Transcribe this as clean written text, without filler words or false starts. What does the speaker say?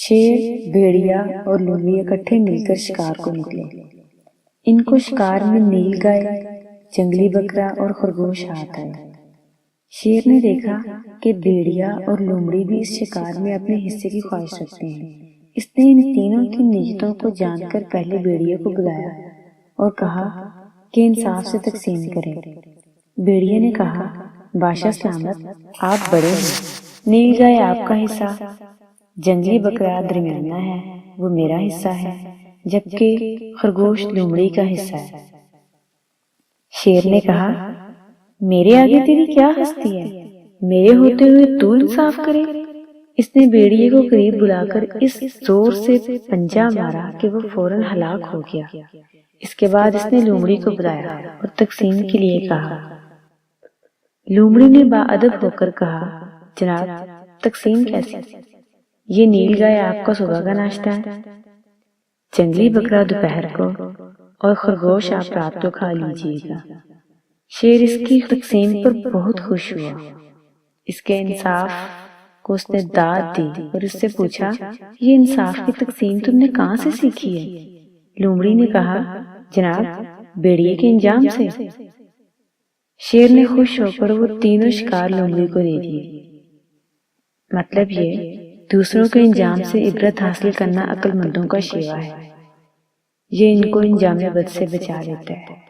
شیر، بھیڑیا اور لومڑی اکٹھے مل کر شکار کو نکلے۔ ان کو شکار میں نیل گائے، جنگلی بکرا اور خرگوش ہاتھ آئے۔ شیر نے دیکھا کہ بھیڑیا اور لومڑی بھی اس شکار میں اپنے حصے کی خواہش رکھتے ہیں۔ اس نے ان تینوں کی نیتوں کو جان کر پہلے بھیڑیا کو بلایا اور کہا کہ انصاف سے تقسیم کریں۔ بھیڑیا نے کہا، بادشاہ سلامت، آپ بڑے ہیں، نیل گائے آپ کا حصہ، جنگلی بکرا درمیانہ ہے، وہ میرا حصہ ہے، جبکہ خرگوش لومڑی کا حصہ ہے۔ شیر نے کہا، میرے آگے تیری کیا ہستی ہے، میرے ہوتے ہوئے تو انصاف کرے۔ اس نے بھیڑیے کو قریب بلا کر اس زور سے پنجہ مارا کہ وہ فوراً ہلاک ہو گیا۔ اس کے بعد اس نے لومڑی کو بلایا اور تقسیم کے لیے کہا۔ لومڑی نے باادب ہو کر کہا، جناب، تقسیم کیسے؟ یہ نیل گائے آپ کا صبح کا ناشتہ ہے، جنگلی بکرا دوپہر کو، اور خرگوش آپ رات کو کھا لیجیے گا۔ شیر اس کی تقسیم پر بہت خوش ہوا۔ اس کے انصاف کو اس نے داد دی اور اس سے پوچھا، یہ انصاف کی تقسیم تم نے کہاں سے سیکھی ہے؟ لومڑی نے کہا، جناب، بھیڑیے کے انجام سے۔ شیر نے خوش ہو کر وہ تینوں شکار لومڑی کو دے دیے۔ مطلب یہ، دوسروں کے انجام سے عبرت حاصل کرنا عقل مندوں کا شیوا ہے۔ یہ ان کو انجام بد سے بچا لیتا ہے۔